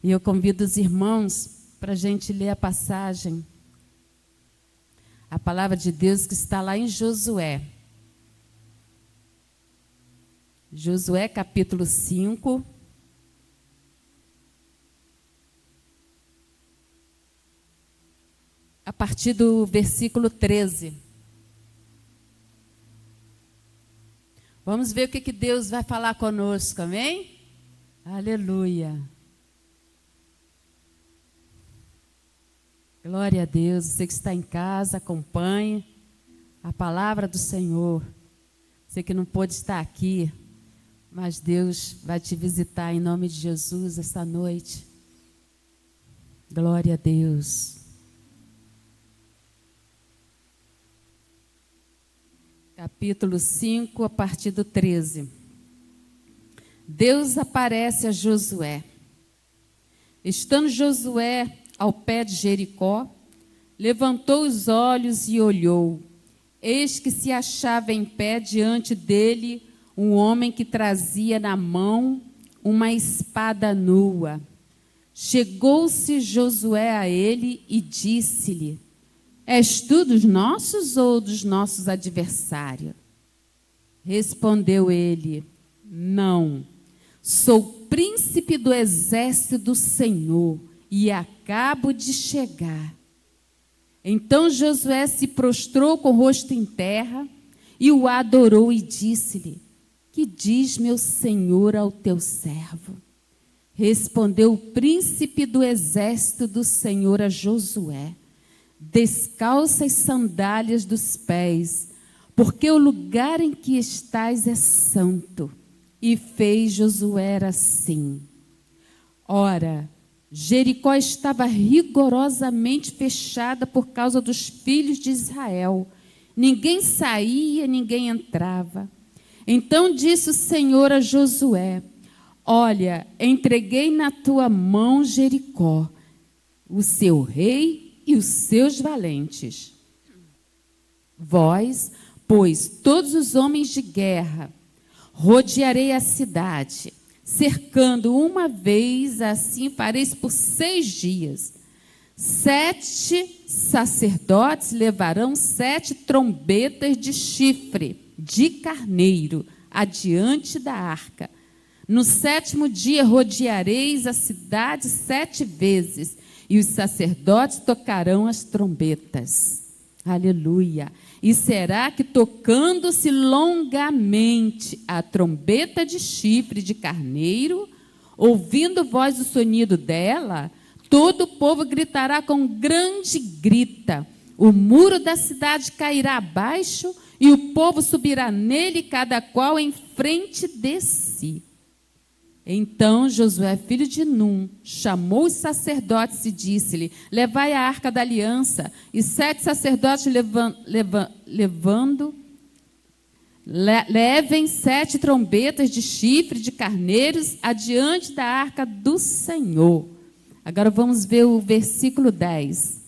E eu convido os irmãos para a gente ler a passagem, a palavra de Deus que está lá em Josué. Josué capítulo 5. A partir do versículo 13. Vamos ver o que Deus vai falar conosco, amém? Aleluia. Glória a Deus. Você que está em casa, acompanhe a palavra do Senhor. Você que não pôde estar aqui, mas Deus vai te visitar em nome de Jesus esta noite. Glória a Deus. Capítulo 5, a partir do 13. Deus aparece a Josué. Estando Josué ao pé de Jericó, levantou os olhos e olhou. Eis que se achava em pé diante dele um homem que trazia na mão uma espada nua. Chegou-se Josué a ele e disse-lhe: És tu dos nossos ou dos nossos adversários? Respondeu ele: Não, sou príncipe do exército do Senhor e acabo de chegar. Então Josué se prostrou com o rosto em terra e o adorou e disse-lhe: Que diz meu senhor ao teu servo? Respondeu o príncipe do exército do Senhor a Josué: Descalça as sandálias dos pés, porque o lugar em que estás é santo. E fez Josué assim. Ora, Jericó estava rigorosamente fechada por causa dos filhos de Israel. Ninguém saía, ninguém entrava. Então disse o Senhor a Josué: Olha, entreguei na tua mão Jericó, o seu rei e os seus valentes. Vós, pois, todos os homens de guerra, rodearei a cidade, cercando uma vez, assim fareis por 6 dias. 7 sacerdotes levarão 7 trombetas de chifre de carneiro adiante da arca. No 7º dia rodeareis a cidade 7 vezes, e os sacerdotes tocarão as trombetas. Aleluia. E será que, tocando-se longamente a trombeta de chifre de carneiro, ouvindo vós o sonido dela, todo o povo gritará com grande grita. O muro da cidade cairá abaixo e o povo subirá nele, cada qual em frente de si. Então Josué, filho de Num, chamou os sacerdotes e disse-lhe: Levai a arca da aliança. E 7 sacerdotes levem 7 trombetas de chifre de carneiros adiante da arca do Senhor. Agora vamos ver o versículo 10.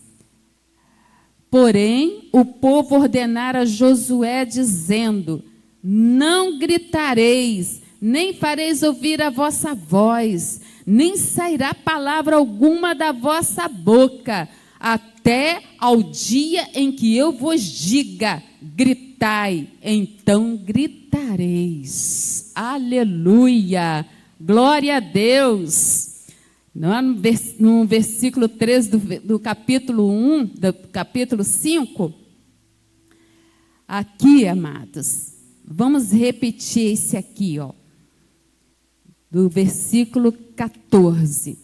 Porém, o povo ordenara a Josué, dizendo: Não gritareis, nem fareis ouvir a vossa voz, nem sairá palavra alguma da vossa boca, até ao dia em que eu vos diga: gritai, então gritareis. Aleluia! Glória a Deus! No versículo 13 do capítulo 1, do capítulo 5, aqui, amados, vamos repetir esse aqui, ó. Do versículo 14.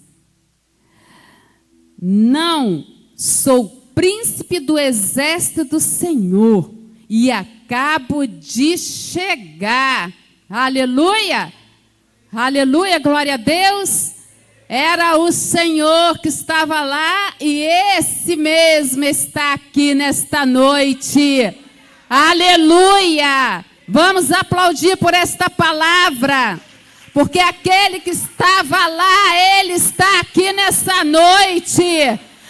Não, sou príncipe do exército do Senhor e acabo de chegar. Aleluia! Aleluia, glória a Deus! Era o Senhor que estava lá e esse mesmo está aqui nesta noite. Aleluia! Vamos aplaudir por esta palavra. Porque aquele que estava lá, ele está aqui nessa noite.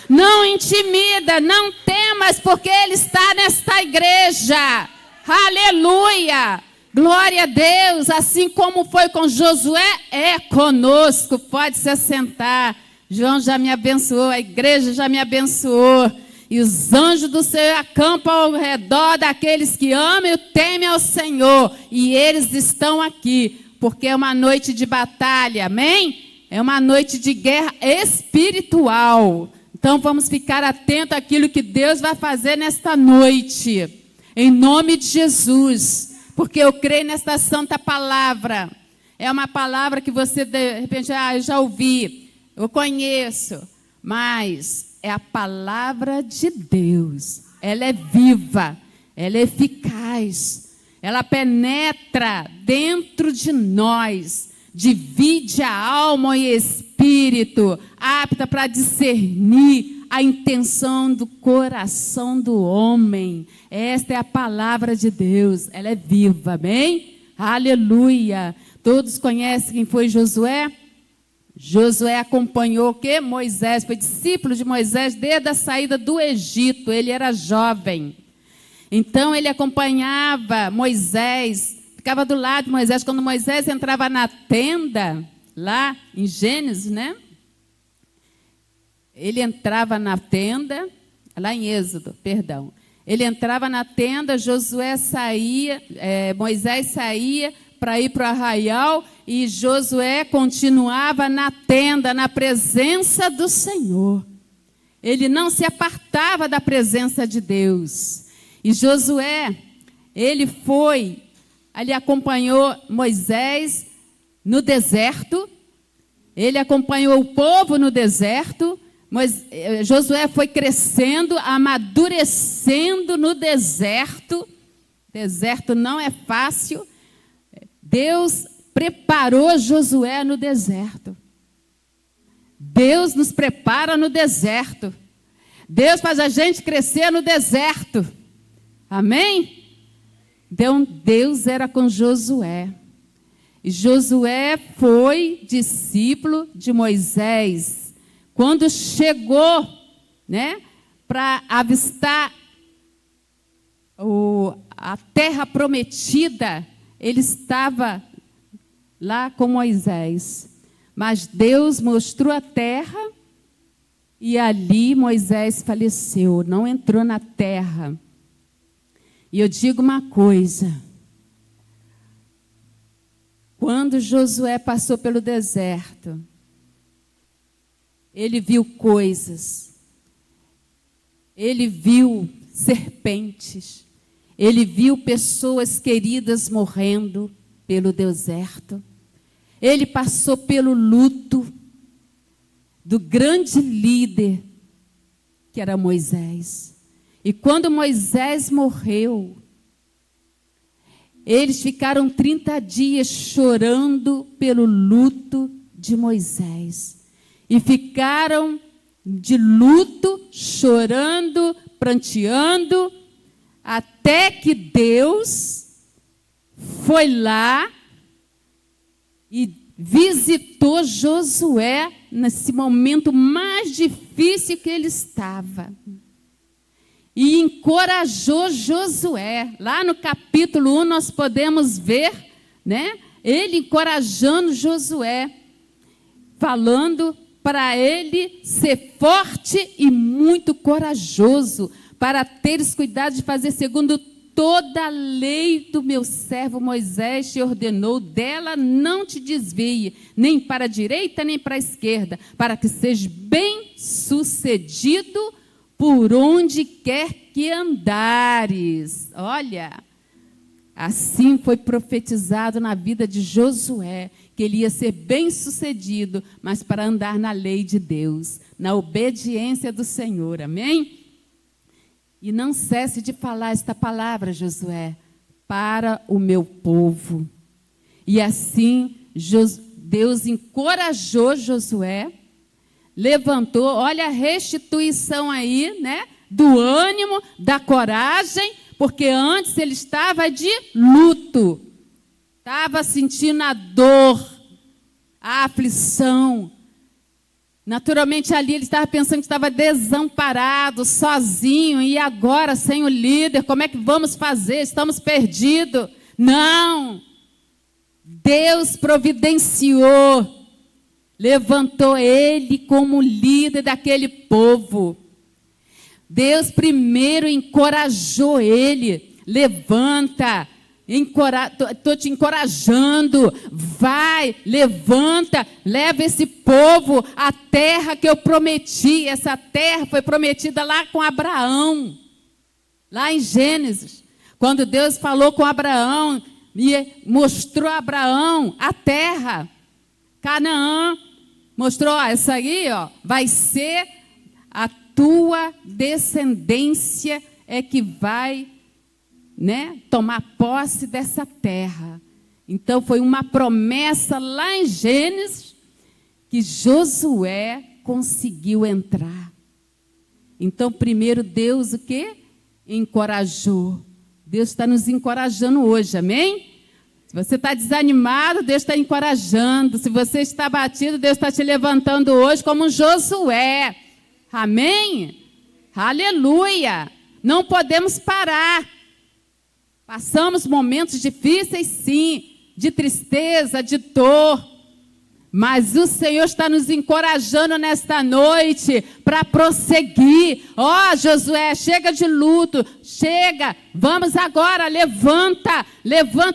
Não intimida, não temas, porque ele está nesta igreja. Aleluia! Glória a Deus, assim como foi com Josué, é conosco. Pode se assentar. João já me abençoou, a igreja já me abençoou. E os anjos do Senhor acampam ao redor daqueles que amam e temem ao Senhor. E eles estão aqui, porque é uma noite de batalha, amém? É uma noite de guerra espiritual. Então vamos ficar atentos àquilo que Deus vai fazer nesta noite. Em nome de Jesus. Porque eu creio nesta santa palavra. É uma palavra que você, de repente, eu já ouvi, eu conheço. Mas é a palavra de Deus. Ela é viva, ela é eficaz. Ela penetra dentro de nós. Divide a alma e espírito, apta para discernir a intenção do coração do homem. Esta é a palavra de Deus, ela é viva, amém? Aleluia! Todos conhecem quem foi Josué? Josué acompanhou o quê? Moisés, foi discípulo de Moisés desde a saída do Egito, ele era jovem. Então ele acompanhava Moisés, ficava do lado de Moisés. Quando Moisés entrava na tenda, lá em Gênesis, né? Ele entrava na tenda, lá em Êxodo, perdão. Ele entrava na tenda, Josué saía, Moisés saía para ir para o arraial e Josué continuava na tenda, na presença do Senhor. Ele não se apartava da presença de Deus. E Josué, ele acompanhou Moisés no deserto, ele acompanhou o povo no deserto, Josué foi crescendo, amadurecendo no deserto. Deserto não é fácil. Deus preparou Josué no deserto. Deus nos prepara no deserto. Deus faz a gente crescer no deserto. Amém? Então, Deus era com Josué. E Josué foi discípulo de Moisés. Quando chegou, né, para avistar a terra prometida, ele estava lá com Moisés. Mas Deus mostrou a terra e ali Moisés faleceu, não entrou na terra. E eu digo uma coisa, quando Josué passou pelo deserto, ele viu coisas, ele viu serpentes, ele viu pessoas queridas morrendo pelo deserto, ele passou pelo luto do grande líder que era Moisés. E quando Moisés morreu, eles ficaram 30 dias chorando pelo luto de Moisés. E ficaram de luto, chorando, pranteando, até que Deus foi lá e visitou Josué nesse momento mais difícil que ele estava. E encorajou Josué. Lá no capítulo 1 nós podemos ver, né, ele encorajando Josué, falando para ele ser forte e muito corajoso, para teres cuidado de fazer segundo toda a lei do meu servo Moisés te ordenou, dela não te desvie, nem para a direita, nem para a esquerda, para que seja bem sucedido por onde quer que andares. Olha, assim foi profetizado na vida de Josué, que ele ia ser bem sucedido, mas para andar na lei de Deus, na obediência do Senhor, amém? E não cesse de falar esta palavra, Josué, para o meu povo. E assim, Deus encorajou Josué, levantou, olha a restituição aí, né? Do ânimo, da coragem, porque antes ele estava de luto, estava sentindo a dor, a aflição. Naturalmente ali ele estava pensando que estava desamparado, sozinho, e agora sem o líder, como é que vamos fazer? Estamos perdidos. Não! Deus providenciou, levantou ele como líder daquele povo. Deus primeiro encorajou ele. Levanta, estou te encorajando. Vai, levanta, leva esse povo à terra que eu prometi. Essa terra foi prometida lá com Abraão, lá em Gênesis. Quando Deus falou com Abraão e mostrou a Abraão a terra, Canaã, mostrou, essa aí, vai ser a tua descendência é que vai, tomar posse dessa terra. Então foi uma promessa lá em Gênesis que Josué conseguiu entrar. Então primeiro Deus o quê? Encorajou. Deus está nos encorajando hoje, amém? Se você está desanimado, Deus está encorajando. Se você está abatido, Deus está te levantando hoje como Josué. Amém? Aleluia! Não podemos parar. Passamos momentos difíceis, sim, de tristeza, de dor. Mas o Senhor está nos encorajando nesta noite para prosseguir. Josué, chega de luto, chega, vamos agora, levanta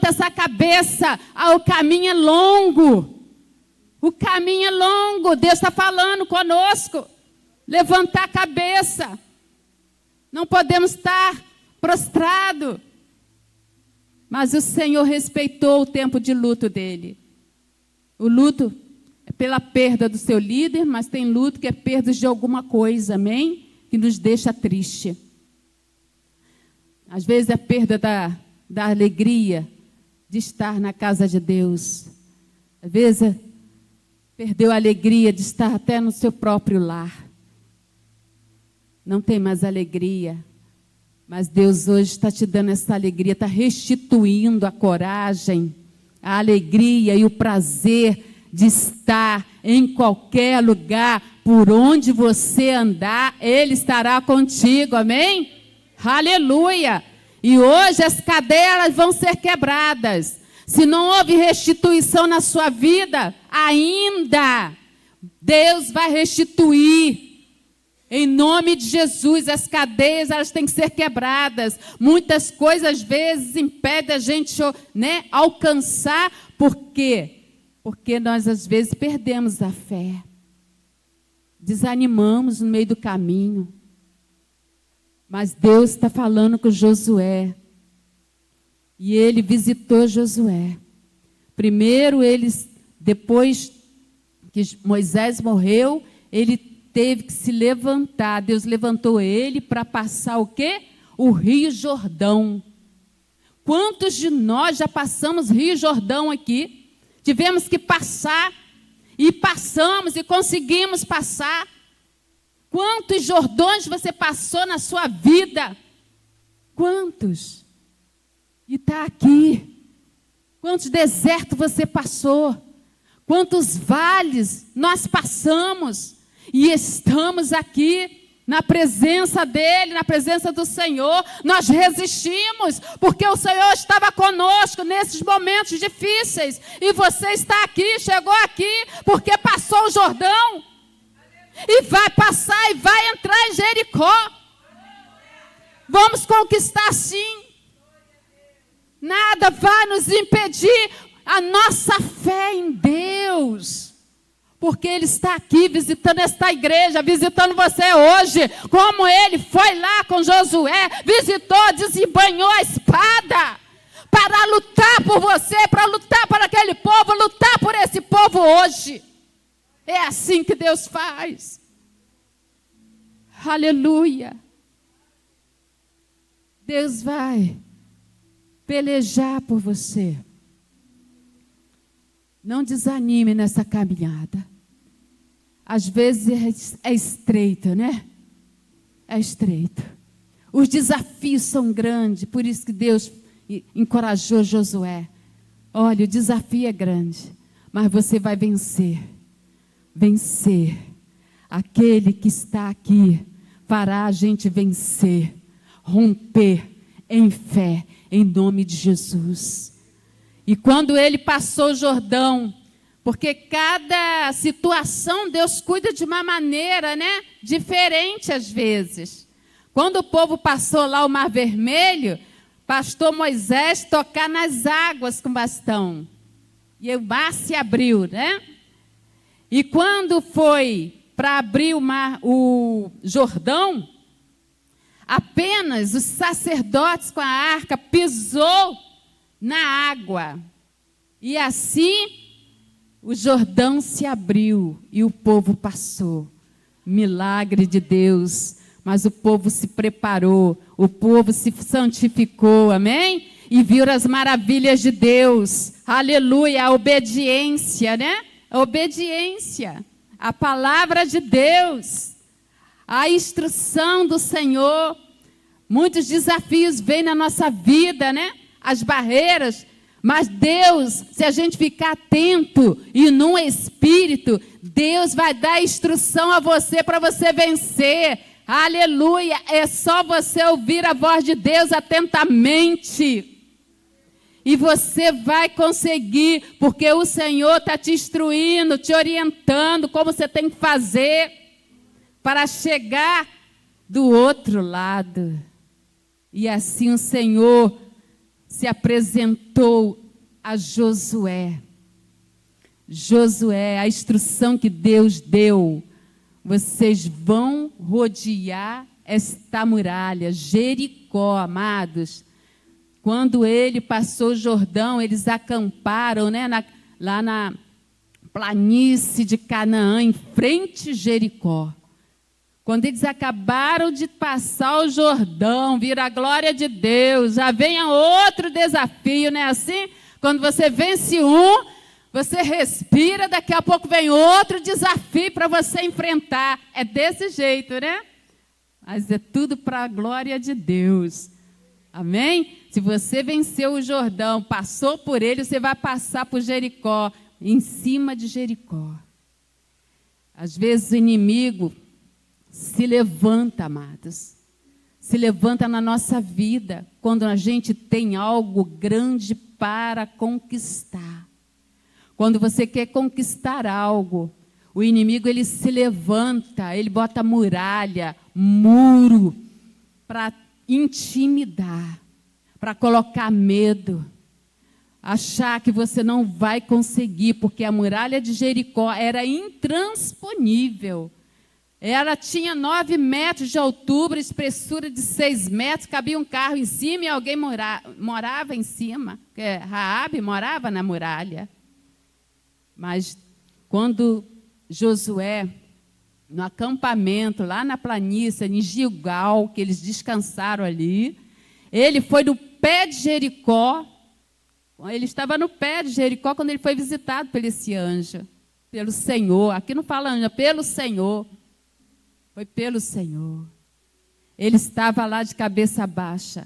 essa cabeça. O caminho é longo. O caminho é longo, Deus está falando conosco. Levantar a cabeça. Não podemos estar prostrado. Mas o Senhor respeitou o tempo de luto dele. O luto é pela perda do seu líder, mas tem luto que é perda de alguma coisa, amém? Que nos deixa triste. Às vezes é perda da alegria de estar na casa de Deus. Às vezes perdeu a alegria de estar até no seu próprio lar. Não tem mais alegria. Mas Deus hoje está te dando essa alegria, está restituindo a coragem, a alegria e o prazer de estar em qualquer lugar, por onde você andar, Ele estará contigo, amém? Aleluia! E hoje as cadeias vão ser quebradas. Se não houve restituição na sua vida, ainda Deus vai restituir. Em nome de Jesus, as cadeias elas têm que ser quebradas. Muitas coisas às vezes impedem a gente alcançar. Por quê? Porque nós às vezes perdemos a fé. Desanimamos no meio do caminho. Mas Deus está falando com Josué. E ele visitou Josué. Primeiro, depois que Moisés morreu, ele teve que se levantar. Deus levantou ele para passar o quê? O Rio Jordão. Quantos de nós já passamos Rio Jordão aqui? Tivemos que passar. E passamos e conseguimos passar. Quantos Jordões você passou na sua vida? Quantos? E está aqui. Quantos desertos você passou? Quantos vales nós passamos? E estamos aqui na presença dEle, na presença do Senhor. Nós resistimos, porque o Senhor estava conosco nesses momentos difíceis. E você está aqui, chegou aqui, porque passou o Jordão. E vai passar e vai entrar em Jericó. Vamos conquistar sim. Nada vai nos impedir a nossa fé em Deus. Porque Ele está aqui visitando esta igreja, visitando você hoje, como Ele foi lá com Josué, visitou, desembanhou a espada, para lutar por você, para lutar por aquele povo, lutar por esse povo hoje. É assim que Deus faz. Aleluia. Deus vai pelejar por você. Não desanime nessa caminhada. Às vezes é estreita, né? É estreito. Os desafios são grandes, por isso que Deus encorajou Josué. Olha, o desafio é grande, mas você vai vencer. Vencer. Aquele que está aqui fará a gente vencer, romper em fé, em nome de Jesus. E quando ele passou o Jordão, Porque cada situação Deus cuida de uma maneira, né, diferente às vezes. Quando o povo passou lá o Mar Vermelho, pastor Moisés tocar nas águas com bastão. E o mar se abriu, né? E quando foi para abrir o Jordão, apenas os sacerdotes com a arca pisou na água. E assim o Jordão se abriu e o povo passou. Milagre de Deus. Mas o povo se preparou, o povo se santificou, amém? E viram as maravilhas de Deus. Aleluia, a obediência, né? A obediência, a palavra de Deus, a instrução do Senhor. Muitos desafios vêm na nossa vida, né? As barreiras. Mas Deus, se a gente ficar atento e no Espírito, Deus vai dar instrução a você para você vencer. Aleluia! É só você ouvir a voz de Deus atentamente. E você vai conseguir, porque o Senhor está te instruindo, te orientando como você tem que fazer para chegar do outro lado. E assim o Senhor se apresentou a Josué. Josué, a instrução que Deus deu. Vocês vão rodear esta muralha, Jericó, amados. Quando ele passou o Jordão, eles acamparam, né, lá na planície de Canaã, em frente a Jericó. Quando eles acabaram de passar o Jordão, viram a glória de Deus, já vem outro desafio, não é assim? Quando você vence um, você respira, daqui a pouco vem outro desafio para você enfrentar. É desse jeito, né? Mas é tudo para a glória de Deus. Amém? Se você venceu o Jordão, passou por ele, você vai passar por Jericó, em cima de Jericó. Às vezes o inimigo se levanta, amados. Se levanta na nossa vida, quando a gente tem algo grande para conquistar. Quando você quer conquistar algo, o inimigo ele se levanta, ele bota muralha, muro, para intimidar, para colocar medo, achar que você não vai conseguir, porque a muralha de Jericó era intransponível. Ela tinha 9 metros de altura, espessura de 6 metros, cabia um carro em cima e alguém morava em cima. Raabe morava na muralha. Mas quando Josué, no acampamento, lá na planície, em Gilgal, que eles descansaram ali, ele foi no pé de Jericó. Ele estava no pé de Jericó quando ele foi visitado por esse anjo, pelo Senhor. Aqui não fala anjo, é pelo Senhor. Foi pelo Senhor. Ele estava lá de cabeça baixa,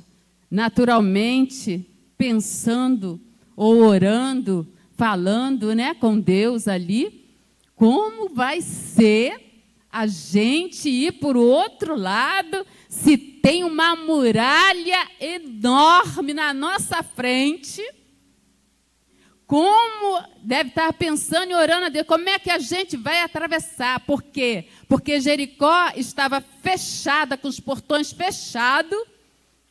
naturalmente pensando ou orando, falando, né, com Deus ali. Como vai ser a gente ir por outro lado se tem uma muralha enorme na nossa frente? Como deve estar pensando e orando a Deus, como é que a gente vai atravessar? Por quê? Porque Jericó estava fechada, com os portões fechados,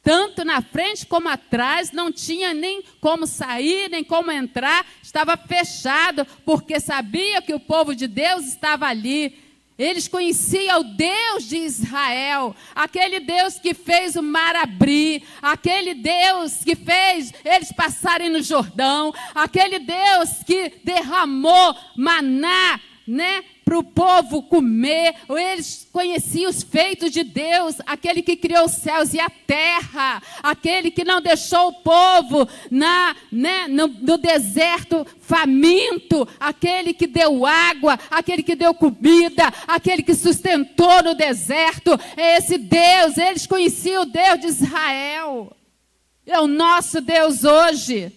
tanto na frente como atrás, não tinha nem como sair, nem como entrar, estava fechado, porque sabia que o povo de Deus estava ali. Eles conheciam o Deus de Israel, aquele Deus que fez o mar abrir, aquele Deus que fez eles passarem no Jordão, aquele Deus que derramou maná, né, para o povo comer. Eles conheciam os feitos de Deus, aquele que criou os céus e a terra, aquele que não deixou o povo no deserto faminto, aquele que deu água, aquele que deu comida, aquele que sustentou no deserto. É esse Deus. Eles conheciam o Deus de Israel. É o nosso Deus hoje.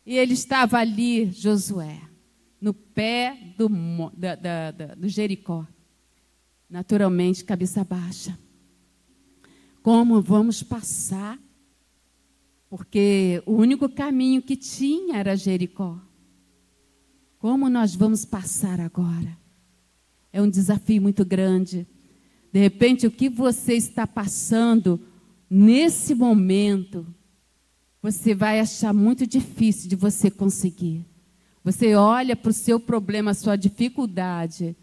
E ele estava ali, Josué, no pé do Jericó, naturalmente, cabeça baixa. Como vamos passar? Porque o único caminho que tinha era Jericó. Como nós vamos passar agora? É um desafio muito grande. De repente, o que você está passando nesse momento, você vai achar muito difícil de você conseguir. Você olha para o seu problema, a sua dificuldade.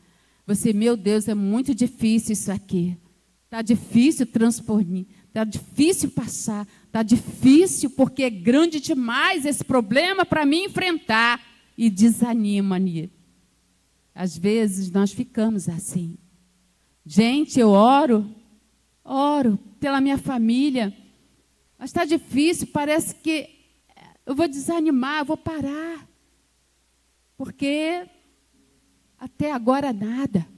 Você, meu Deus, é muito difícil isso aqui. Está difícil transpor, está difícil passar, está difícil porque é grande demais esse problema para mim enfrentar. E desanima-me. Às vezes nós ficamos assim. Gente, eu oro pela minha família, mas está difícil, parece que eu vou desanimar, eu vou parar. Porque até agora nada.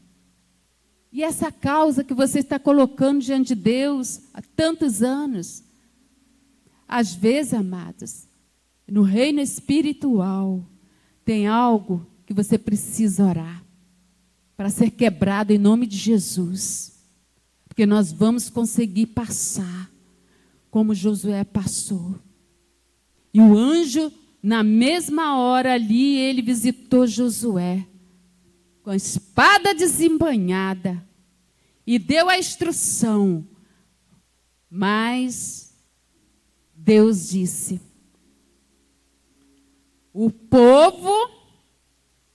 E essa causa que você está colocando diante de Deus há tantos anos, às vezes, amados, no reino espiritual, tem algo que você precisa orar para ser quebrado em nome de Jesus. Porque nós vamos conseguir passar como Josué passou. E o anjo, na mesma hora ali, ele visitou Josué com a espada desembainhada e deu a instrução. Mas Deus disse: o povo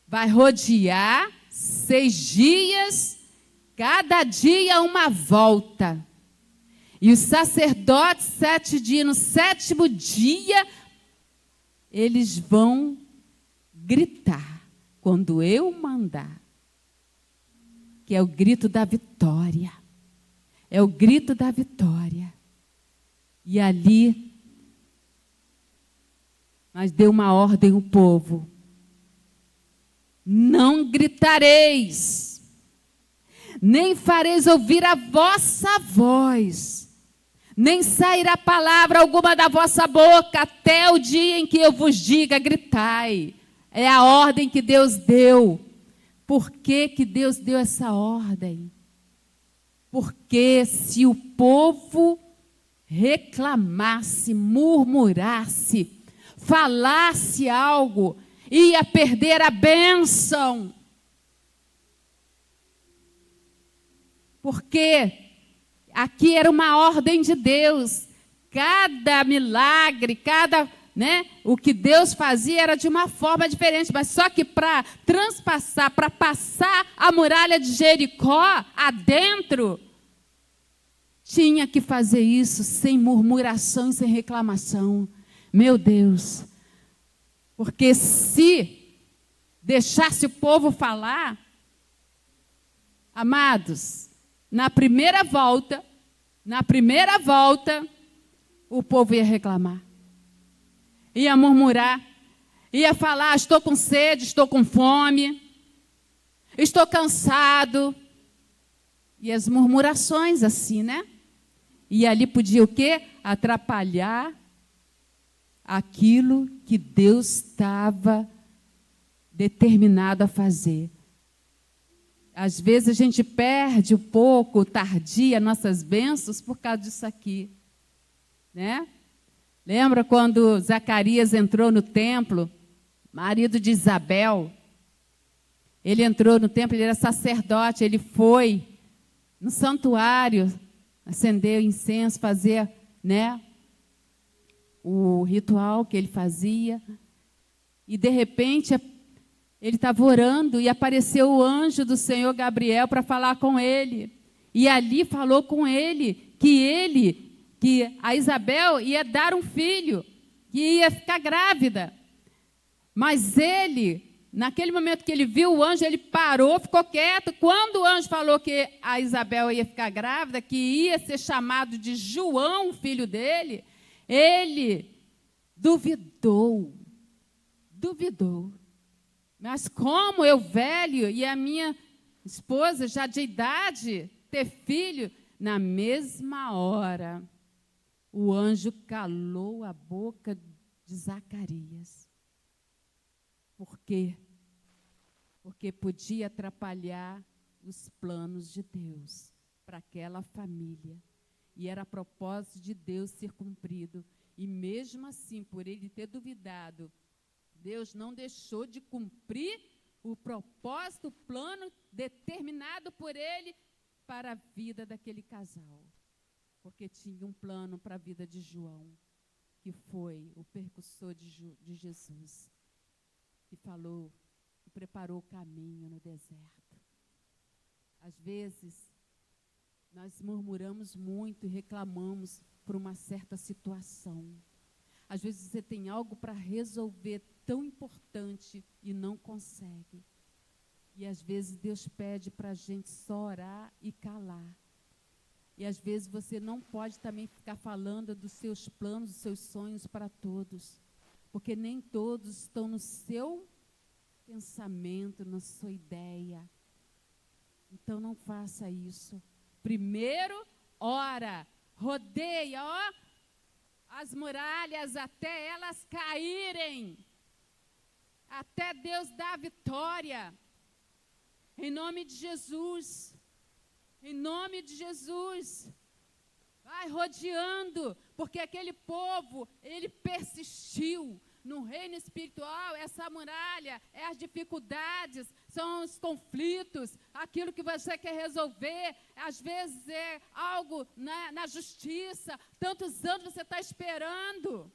vai rodear 6 dias, cada dia uma volta. E os sacerdotes, 7 dias, no 7º dia, eles vão gritar, quando eu mandar, que é o grito da vitória. É o grito da vitória. E ali, mas deu uma ordem ao povo: não gritareis, nem fareis ouvir a vossa voz, nem sairá palavra alguma da vossa boca, até o dia em que eu vos diga, gritai. É a ordem que Deus deu. Por que que Deus deu essa ordem? Porque se o povo reclamasse, murmurasse, falasse algo, ia perder a bênção. Porque aqui era uma ordem de Deus. Cada milagre, o que Deus fazia era de uma forma diferente. Mas só que para transpassar, para passar a muralha de Jericó adentro, tinha que fazer isso sem murmuração e sem reclamação. Meu Deus. Porque se deixasse o povo falar, amados, na primeira volta, o povo ia reclamar, ia murmurar, ia falar: estou com sede, estou com fome, estou cansado. E as murmurações assim, né? E ali podia o quê? Atrapalhar aquilo que Deus estava determinado a fazer. Às vezes a gente perde um pouco, tardia, nossas bênçãos por causa disso aqui, né? Lembra quando Zacarias entrou no templo, marido de Isabel? Ele entrou no templo, ele era sacerdote, ele foi no santuário acender incenso, fazer, o ritual que ele fazia. E de repente ele estava orando e apareceu o anjo do Senhor Gabriel para falar com ele. E ali falou com ele que a Isabel ia dar um filho, que ia ficar grávida. Mas ele, naquele momento que ele viu o anjo, ele parou, ficou quieto. Quando o anjo falou que a Isabel ia ficar grávida, que ia ser chamado de João, o filho dele, ele duvidou. Mas como eu velho e a minha esposa já de idade ter filho, na mesma hora o anjo calou a boca de Zacarias. Por quê? Porque podia atrapalhar os planos de Deus para aquela família. E era propósito de Deus ser cumprido. E mesmo assim, por ele ter duvidado Deus não deixou de cumprir o propósito, o plano determinado por Ele para a vida daquele casal. Porque tinha um plano para a vida de João, que foi o percussor de Jesus, que falou, que preparou o caminho no deserto. Às vezes, nós murmuramos muito e reclamamos por uma certa situação. Às vezes você tem algo para resolver tão importante e não consegue. E às vezes Deus pede para a gente só orar e calar. E às vezes você não pode também ficar falando dos seus planos, dos seus sonhos para todos. Porque nem todos estão no seu pensamento, na sua ideia. Então não faça isso. Primeiro, ora, rodeia, ó, as muralhas até elas caírem. Até Deus dar vitória. Em nome de Jesus. Em nome de Jesus. Vai rodeando, porque aquele povo, ele persistiu. No reino espiritual, essa muralha é as dificuldades, são os conflitos, aquilo que você quer resolver. Às vezes é algo na justiça, tantos anos você está esperando.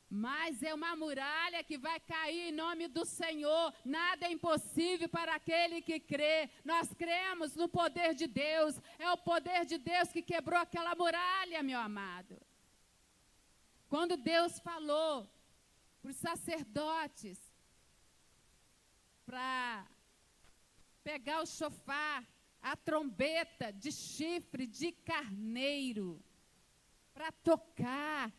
Mas é uma muralha que vai cair em nome do Senhor. Nada é impossível para aquele que crê. Nós cremos no poder de Deus. É o poder de Deus que quebrou aquela muralha, meu amado. Quando Deus falou para os sacerdotes para pegar o chofar, a trombeta de chifre de carneiro, para tocar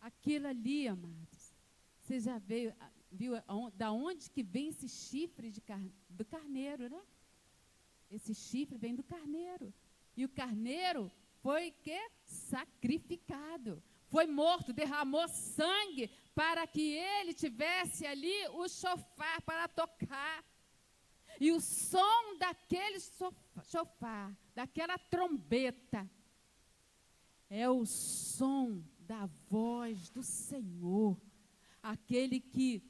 aquilo ali, amados. Você já viu da onde que vem esse chifre do carneiro, né? Esse chifre vem do carneiro. E o carneiro foi sacrificado, foi morto, derramou sangue para que ele tivesse ali o chofar para tocar. E o som daquele chofar, daquela trombeta, é o som da voz do Senhor, aquele que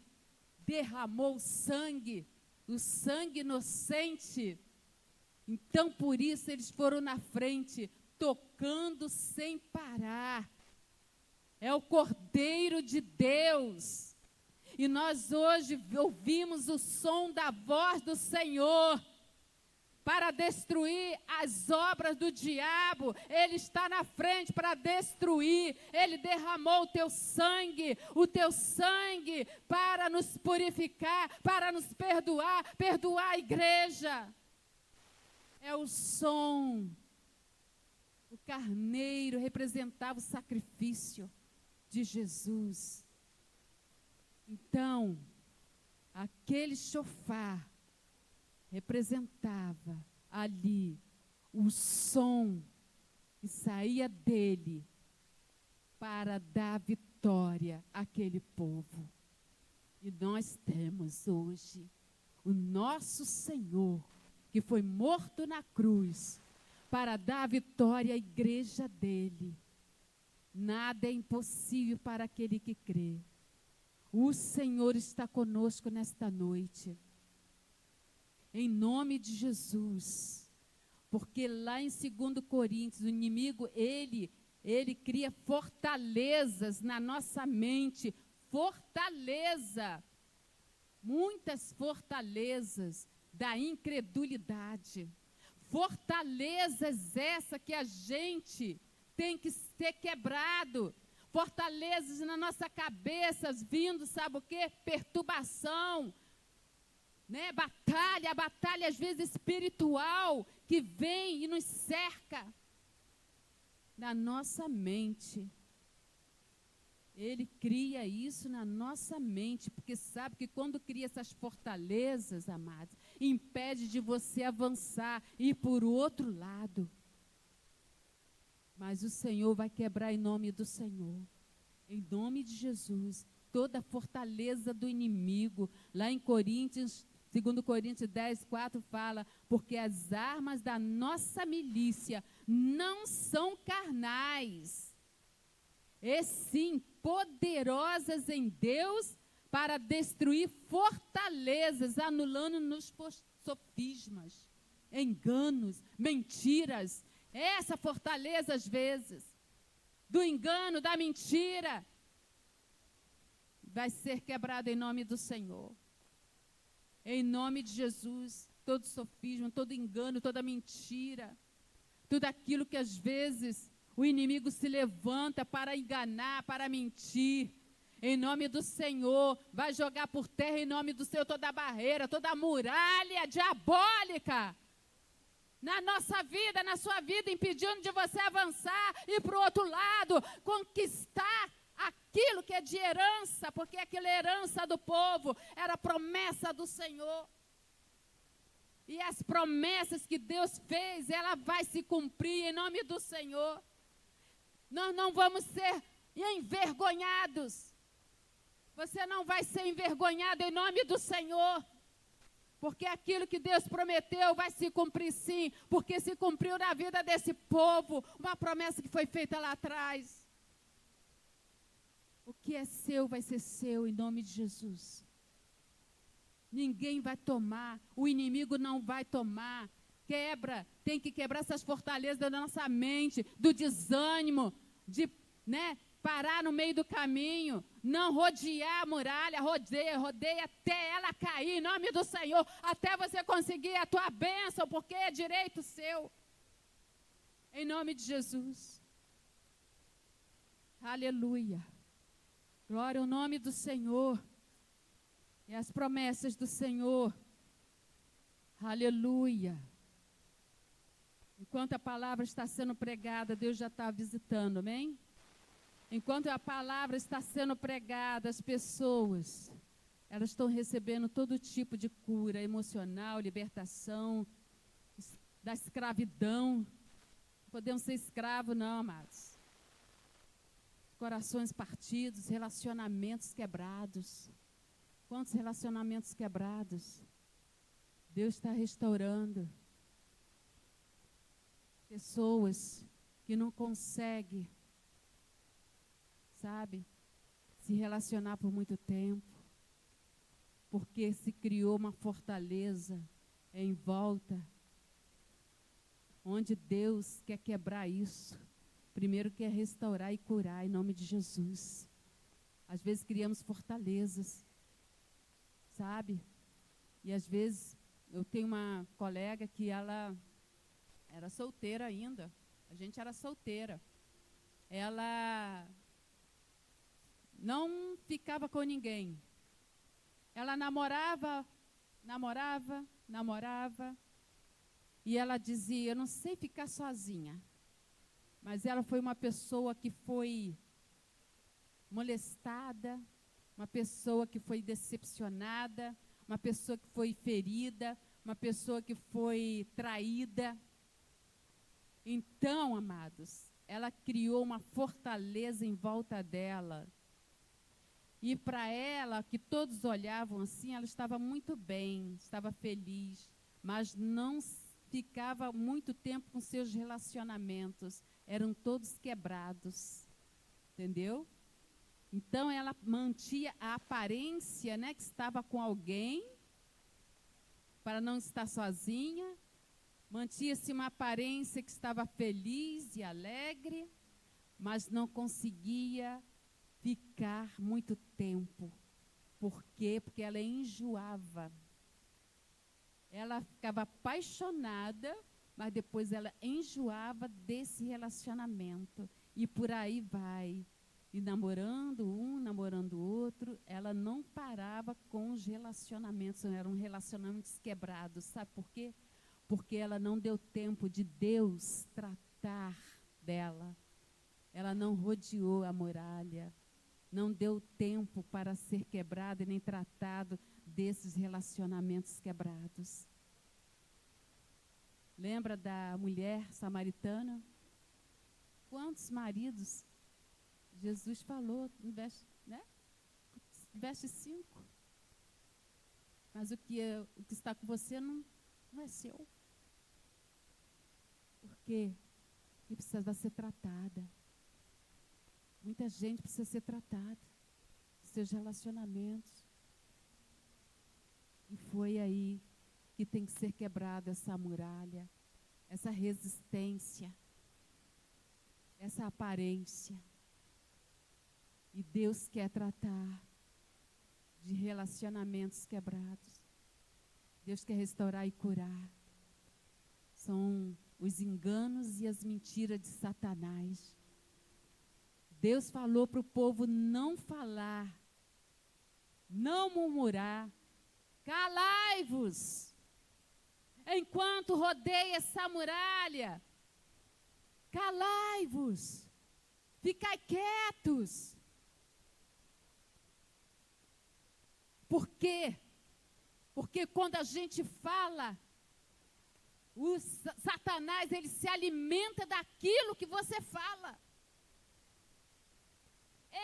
derramou sangue, o sangue inocente. Então, por isso, eles foram na frente, tocando sem parar. É o Cordeiro de Deus. E nós hoje ouvimos o som da voz do Senhor para destruir as obras do diabo. Ele está na frente para destruir. Ele derramou o teu sangue para nos purificar, para nos perdoar a igreja. É o som. O carneiro representava o sacrifício de Jesus. Então, aquele chofar representava ali o som que saía dele para dar vitória àquele povo. E nós temos hoje o nosso Senhor, que foi morto na cruz, para dar vitória à igreja dele. Nada é impossível para aquele que crê. O Senhor está conosco nesta noite. Em nome de Jesus. Porque lá em 2 Coríntios, o inimigo, ele cria fortalezas na nossa mente. Fortaleza. Muitas fortalezas da incredulidade. Fortalezas essa que a gente tem que ser quebrado. Fortalezas na nossa cabeça, vindo, sabe o quê? Perturbação, né? A batalha às vezes espiritual, que vem e nos cerca na nossa mente. Ele cria isso na nossa mente, porque sabe que quando cria essas fortalezas, amados, impede de você avançar e ir por outro lado. Mas o Senhor vai quebrar em nome do Senhor. Em nome de Jesus. Toda a fortaleza do inimigo. Lá em Coríntios, 2 Coríntios 10, 4 fala: porque as armas da nossa milícia não são carnais, e sim poderosas em Deus para destruir fortalezas, anulando nos sofismas, enganos, mentiras. Essa fortaleza, às vezes, do engano, da mentira, vai ser quebrada em nome do Senhor. Em nome de Jesus, todo sofisma, todo engano, toda mentira, tudo aquilo que às vezes o inimigo se levanta para enganar, para mentir, em nome do Senhor, vai jogar por terra em nome do Senhor toda barreira, toda muralha diabólica na nossa vida, na sua vida, impedindo de você avançar e para o outro lado, conquistar aquilo que é de herança, porque aquela herança do povo era promessa do Senhor. E as promessas que Deus fez, ela vai se cumprir em nome do Senhor. Nós não vamos ser envergonhados. Você não vai ser envergonhado em nome do Senhor. Porque aquilo que Deus prometeu vai se cumprir sim. Porque se cumpriu na vida desse povo. Uma promessa que foi feita lá atrás. O que é seu vai ser seu em nome de Jesus. Ninguém vai tomar. O inimigo não vai tomar. Quebra. Tem que quebrar essas fortalezas da nossa mente. Do desânimo. De, parar no meio do caminho, não rodear a muralha, rodeia até ela cair, em nome do Senhor, até você conseguir a tua bênção, porque é direito seu, em nome de Jesus. Aleluia, glória ao nome do Senhor, e as promessas do Senhor, aleluia. Enquanto a palavra está sendo pregada, Deus já está visitando, amém? Enquanto a palavra está sendo pregada, as pessoas, elas estão recebendo todo tipo de cura emocional, libertação, da escravidão. Não podemos ser escravos não, amados. Corações partidos, relacionamentos quebrados. Quantos relacionamentos quebrados? Deus está restaurando. Pessoas que não conseguem, sabe, se relacionar por muito tempo, porque se criou uma fortaleza em volta, onde Deus quer quebrar isso. Primeiro quer restaurar e curar em nome de Jesus. Às vezes criamos fortalezas, sabe? E às vezes eu tenho uma colega que ela era solteira ainda. A gente era solteira. Ela não ficava com ninguém. Ela namorava. E ela dizia, eu não sei ficar sozinha. Mas ela foi uma pessoa que foi molestada, uma pessoa que foi decepcionada, uma pessoa que foi ferida, uma pessoa que foi traída. Então, amados, ela criou uma fortaleza em volta dela. E para ela, que todos olhavam assim, ela estava muito bem, estava feliz, mas não ficava muito tempo com seus relacionamentos, eram todos quebrados, entendeu? Então ela mantinha a aparência, que estava com alguém, para não estar sozinha, mantinha-se uma aparência que estava feliz e alegre, mas não conseguia ficar muito tempo. Por quê? Porque ela enjoava. Ela ficava apaixonada, mas depois ela enjoava desse relacionamento. E por aí vai. E namorando um, namorando o outro, ela não parava com os relacionamentos. Eram relacionamentos quebrados. Sabe por quê? Porque ela não deu tempo de Deus tratar dela. Ela não rodeou a muralha. Não deu tempo para ser quebrado e nem tratado desses relacionamentos quebrados. Lembra da mulher samaritana? Quantos maridos Jesus falou, veste 5. Mas o que está com você não é seu. Por quê? Porque precisa ser tratada. Muita gente precisa ser tratada, seus relacionamentos. E foi aí que tem que ser quebrada essa muralha, essa resistência, essa aparência. E Deus quer tratar de relacionamentos quebrados. Deus quer restaurar e curar. São os enganos e as mentiras de Satanás. Deus falou para o povo não falar, não murmurar. Calai-vos, enquanto rodeia essa muralha. Calai-vos, ficai quietos. Por quê? Porque quando a gente fala, o Satanás, ele se alimenta daquilo que você fala.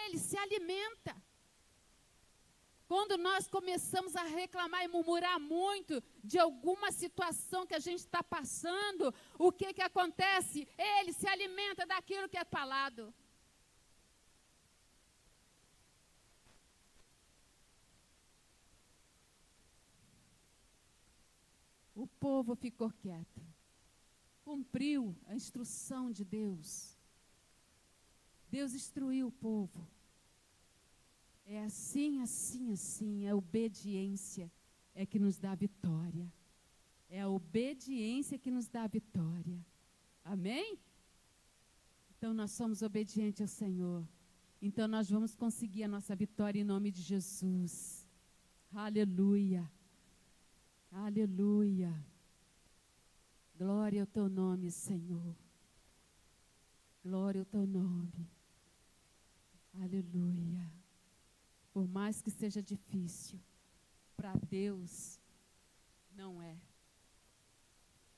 Ele se alimenta. Quando nós começamos a reclamar e murmurar muito de alguma situação que a gente está passando, o que que acontece? Ele se alimenta daquilo que é falado. O povo ficou quieto, cumpriu a instrução de Deus. Deus instruiu o povo. É assim, assim, assim, a obediência é que nos dá vitória. É a obediência que nos dá vitória. Amém? Então nós somos obedientes ao Senhor. Então nós vamos conseguir a nossa vitória em nome de Jesus. Aleluia. Aleluia. Glória ao teu nome, Senhor. Glória ao teu nome. Aleluia. Por mais que seja difícil, para Deus não é.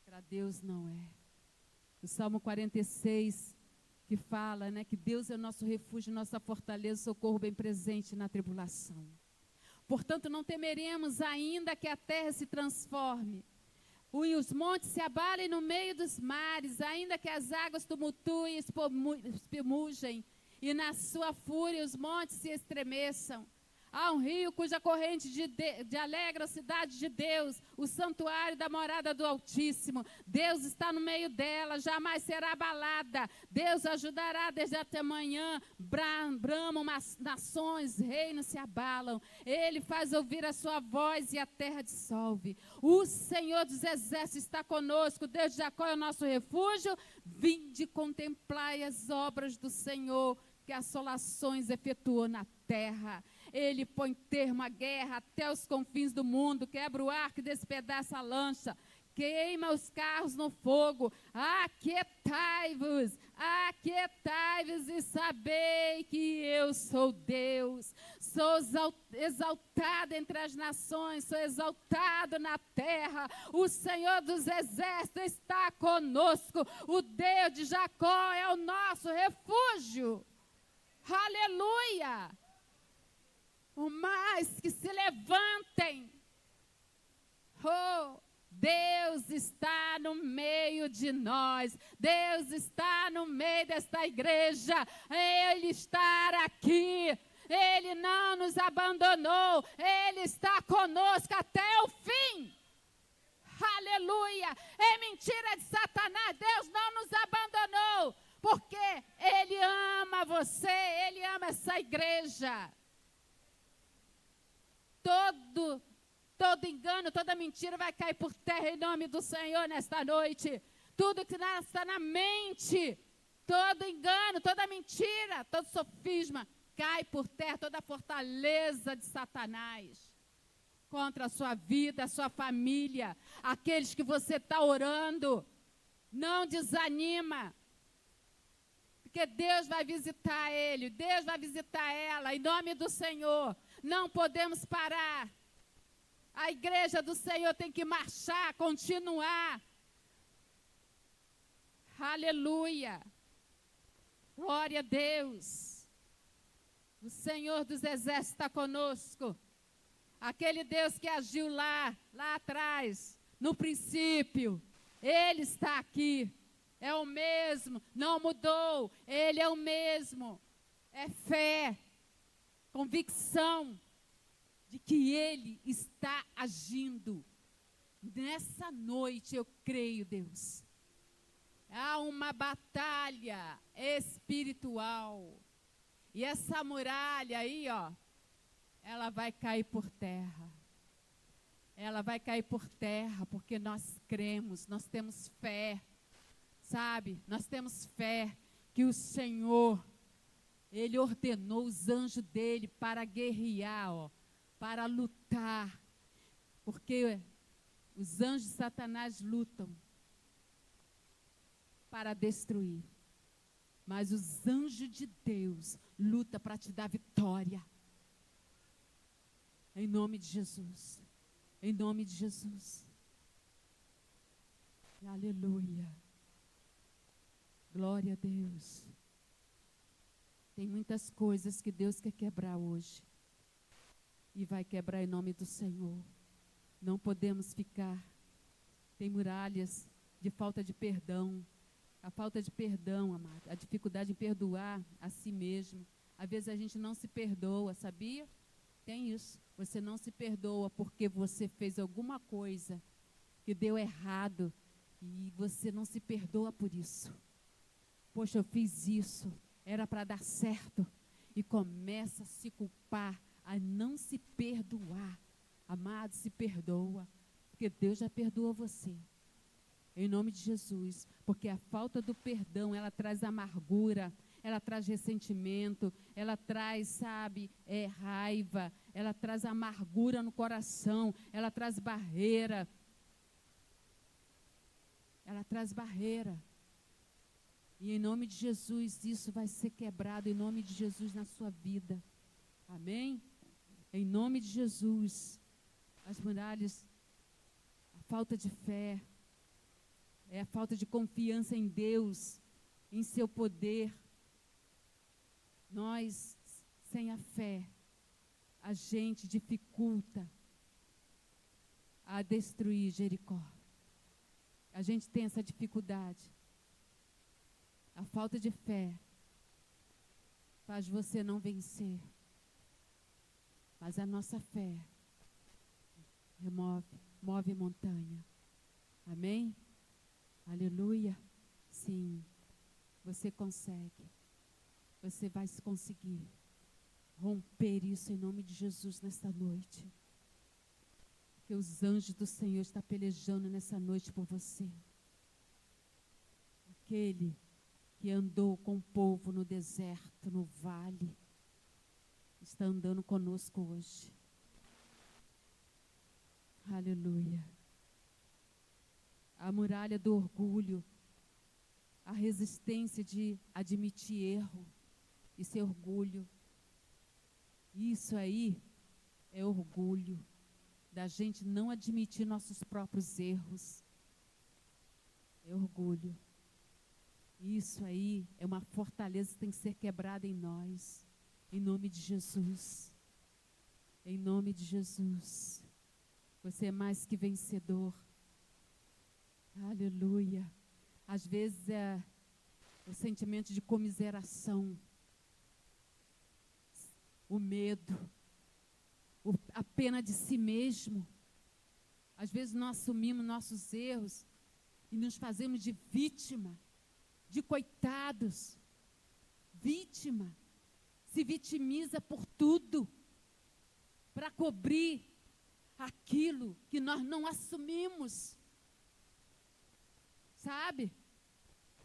Para Deus não é. O Salmo 46, que fala, né, que Deus é o nosso refúgio, nossa fortaleza, socorro bem presente na tribulação. Portanto, não temeremos ainda que a terra se transforme, e os montes se abalem no meio dos mares, ainda que as águas tumultuem e espumugem, e na sua fúria os montes se estremeçam. Há um rio cuja corrente de alegra a cidade de Deus, o santuário da morada do Altíssimo. Deus está no meio dela, jamais será abalada. Deus ajudará desde até amanhã. Bramam nações, reinos se abalam. Ele faz ouvir a sua voz e a terra dissolve. O Senhor dos exércitos está conosco. Deus de Jacó é o nosso refúgio. Vinde contemplai as obras do Senhor, que assolações efetuou na terra. Ele põe termo à guerra até os confins do mundo, quebra o arco e despedaça a lança, queima os carros no fogo. Aquietai-vos e sabei que eu sou Deus. Sou exaltado entre as nações, sou exaltado na terra. O Senhor dos exércitos está conosco. O Deus de Jacó é o nosso refúgio. Aleluia! Por mais que se levantem, Deus está no meio de nós. Deus está no meio desta igreja. Ele está aqui. Ele não nos abandonou. Ele está conosco até o fim. Aleluia! É mentira de Satanás. Deus não nos abandonou. Porque Ele ama você. Ele ama essa igreja. Todo engano, toda mentira vai cair por terra em nome do Senhor nesta noite. Tudo que está na mente, todo engano, toda mentira, todo sofisma, cai por terra, toda a fortaleza de Satanás contra a sua vida, a sua família, aqueles que você está orando. Não desanima, porque Deus vai visitar ele, Deus vai visitar ela, em nome do Senhor. Não podemos parar. A igreja do Senhor tem que marchar, continuar. Aleluia. Glória a Deus. O Senhor dos exércitos está conosco. Aquele Deus que agiu lá atrás, no princípio, Ele está aqui. É o mesmo, não mudou, Ele é o mesmo. É fé, convicção de que Ele está agindo. Nessa noite eu creio, Deus. Há uma batalha espiritual. E essa muralha aí, ó, ela vai cair por terra. Ela vai cair por terra porque nós cremos, nós temos fé. Sabe? Nós temos fé que o Senhor, Ele ordenou os anjos dele para guerrear, ó, para lutar. Porque os anjos de Satanás lutam para destruir. Mas os anjos de Deus lutam para te dar vitória. Em nome de Jesus. Em nome de Jesus. Aleluia. Glória a Deus. Tem muitas coisas que Deus quer quebrar hoje. E vai quebrar em nome do Senhor. Não podemos ficar. Tem muralhas de falta de perdão. A falta de perdão, amado. A dificuldade em perdoar a si mesmo. Às vezes a gente não se perdoa, sabia? Tem isso. Você não se perdoa porque você fez alguma coisa que deu errado. E você não se perdoa por isso. Poxa, eu fiz isso. Era para dar certo. E começa a se culpar, a não se perdoar. Amado, se perdoa. Porque Deus já perdoou você. Em nome de Jesus. Porque a falta do perdão, ela traz amargura, ela traz ressentimento, ela traz, sabe, raiva, ela traz amargura no coração, ela traz barreira. Ela traz barreira. E em nome de Jesus, isso vai ser quebrado, em nome de Jesus, na sua vida. Amém? Em nome de Jesus. As muralhas, a falta de fé, é a falta de confiança em Deus, em seu poder. Nós, sem a fé, a gente dificulta a destruir Jericó. A gente tem essa dificuldade. A falta de fé faz você não vencer. Mas a nossa fé move montanha. Amém? Aleluia. Sim, você consegue. Você vai conseguir romper isso em nome de Jesus nesta noite. Porque os anjos do Senhor estão pelejando nessa noite por você. Aquele que andou com o povo no deserto, no vale, está andando conosco hoje. Aleluia. A muralha do orgulho, a resistência de admitir erro, isso é orgulho. Isso aí é orgulho, da gente não admitir nossos próprios erros. É orgulho. Isso aí é uma fortaleza que tem que ser quebrada em nós. Em nome de Jesus. Em nome de Jesus. Você é mais que vencedor. Aleluia. Às vezes é o sentimento de comiseração. O medo. A pena de si mesmo. Às vezes nós assumimos nossos erros e nos fazemos de vítima. De coitados, vítima, se vitimiza por tudo, para cobrir aquilo que nós não assumimos, sabe?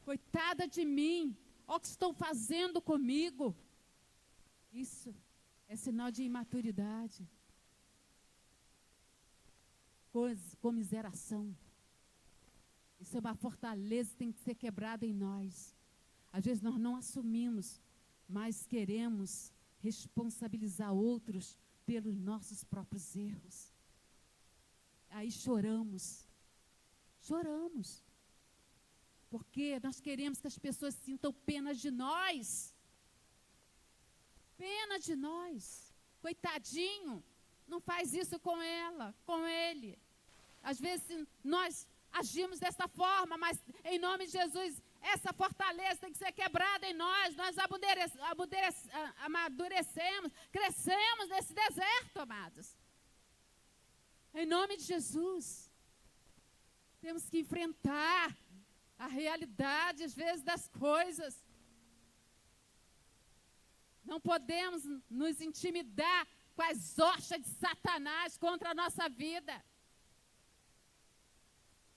Coitada de mim, olha o que estão fazendo comigo. Isso é sinal de imaturidade, comiseração. Isso é uma fortaleza que tem que ser quebrada em nós. Às vezes nós não assumimos, mas queremos responsabilizar outros pelos nossos próprios erros. Aí choramos. Choramos. Porque nós queremos que as pessoas sintam pena de nós. Pena de nós. Coitadinho, não faz isso com ela, com ele. Às vezes nós agimos dessa forma, mas em nome de Jesus, Essa fortaleza tem que ser quebrada em nós. Nós amadurecemos, crescemos nesse deserto, amados. Em nome de Jesus. Temos que enfrentar a realidade, às vezes, das coisas. Não podemos nos intimidar com as hoxas de Satanás contra a nossa vida.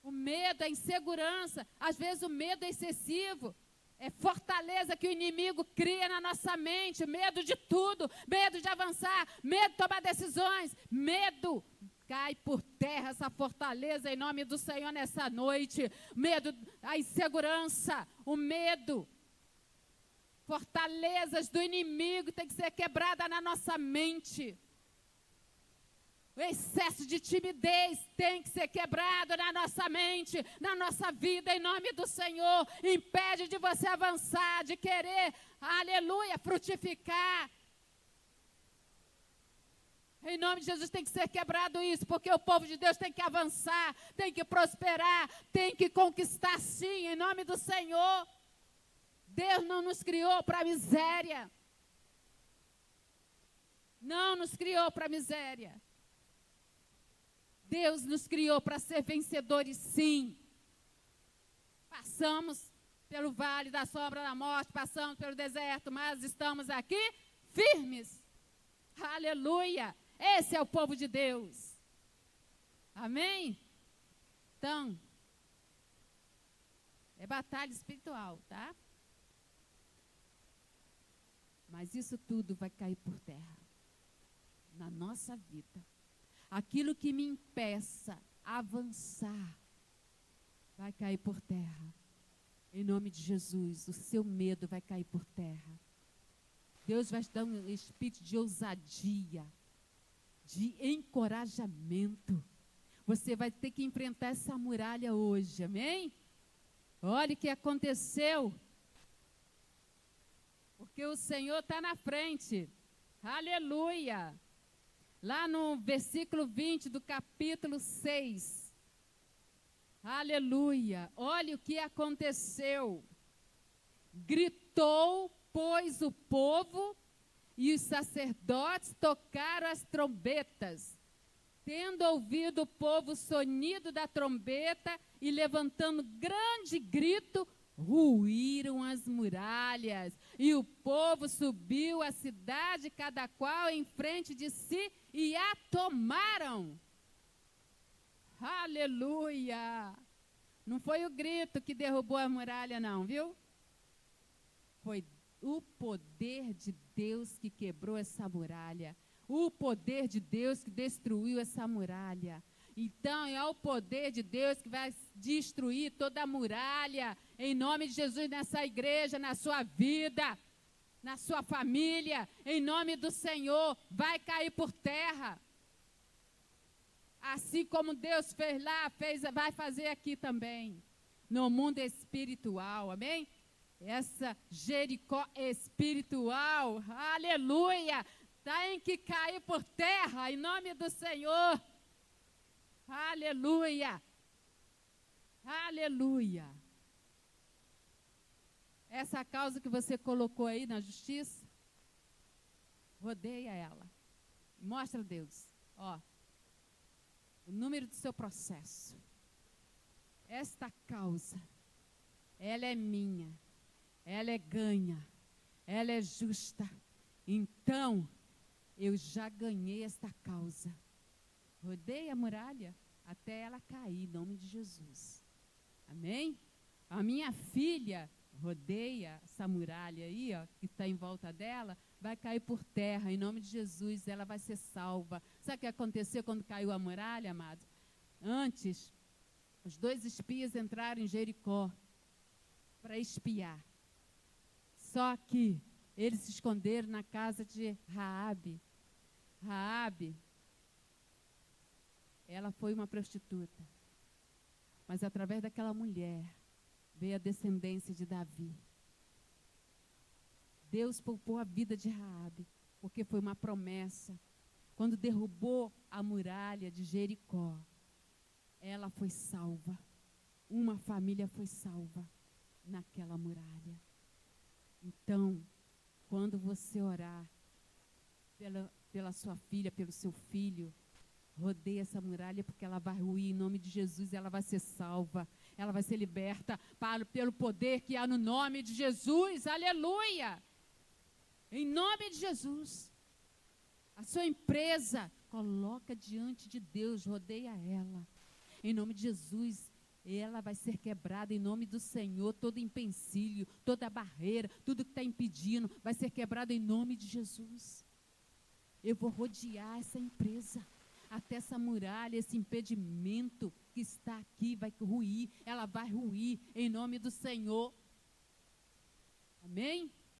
O medo, a insegurança, às vezes o medo é excessivo. É fortaleza que o inimigo cria na nossa mente. Medo de tudo, medo de avançar, medo de tomar decisões, medo. Cai por terra essa fortaleza em nome do Senhor nessa noite. Medo, a insegurança, o medo. Fortalezas do inimigo tem que ser quebrada na nossa mente. O excesso de timidez tem que ser quebrado na nossa mente, na nossa vida, em nome do Senhor. Impede de você avançar, de querer, aleluia, frutificar. Em nome de Jesus tem que ser quebrado isso, porque o povo de Deus tem que avançar, tem que prosperar, tem que conquistar sim, em nome do Senhor. Deus não nos criou para miséria. Não nos criou para miséria. Deus nos criou para ser vencedores, sim. Passamos pelo vale da sombra da morte, passamos pelo deserto, mas estamos aqui firmes. Aleluia! Esse é o povo de Deus. Amém? Então, é batalha espiritual, tá? Mas isso tudo vai cair por terra na nossa vida. Aquilo que me impeça avançar vai cair por terra. Em nome de Jesus, o seu medo vai cair por terra. Deus vai te dar um espírito de ousadia, de encorajamento. Você vai ter que enfrentar essa muralha hoje, amém? Olha o que aconteceu. Porque o Senhor está na frente. Aleluia. Lá no versículo 20 do capítulo 6. Aleluia. Olha o que aconteceu. Gritou, pois, o povo, e os sacerdotes tocaram as trombetas. Tendo ouvido o povo o sonido da trombeta e levantando grande grito, ruíram as muralhas, e o povo subiu à cidade, cada qual em frente de si, e a tomaram. Aleluia! Não foi o grito que derrubou a muralha, não, viu? Foi o poder de Deus que quebrou essa muralha. O poder de Deus que destruiu essa muralha. Então é o poder de Deus que vai destruir toda a muralha, em nome de Jesus, nessa igreja, na sua vida, na sua família, em nome do Senhor, vai cair por terra. Assim como Deus fez lá, vai fazer aqui também, no mundo espiritual, amém? Essa Jericó espiritual, aleluia, tem que cair por terra, em nome do Senhor. Aleluia! Aleluia! Essa causa que você colocou aí na justiça, rodeia ela. Mostra a Deus, ó, o número do seu processo. Esta causa, ela é minha, ela é ganha, ela é justa. Então, eu já ganhei esta causa. Rodeia a muralha até ela cair, em nome de Jesus. Amém? A minha filha rodeia essa muralha aí, ó, que está em volta dela, vai cair por terra, em nome de Jesus, ela vai ser salva. Sabe o que aconteceu quando caiu a muralha, amado? Antes, os 2 espias entraram em Jericó para espiar. Só que eles se esconderam na casa de Raabe. Raabe, ela foi uma prostituta. Mas através daquela mulher veio a descendência de Davi. Deus poupou a vida de Raabe, porque foi uma promessa. Quando derrubou a muralha de Jericó, ela foi salva. Uma família foi salva. naquela muralha. Então, quando você orar pela sua filha, pelo seu filho, rodeia essa muralha, porque ela vai ruir em nome de Jesus, ela vai ser salva, ela vai ser liberta pelo poder que há no nome de Jesus, aleluia! Em nome de Jesus. A sua empresa, coloca diante de Deus, rodeia ela. Em nome de Jesus, ela vai ser quebrada em nome do Senhor. Todo empecilho, toda barreira, tudo que está impedindo, vai ser quebrado em nome de Jesus. Eu vou rodear essa empresa, até essa muralha, esse impedimento que está aqui vai ruir. Ela vai ruir em nome do Senhor. Amém?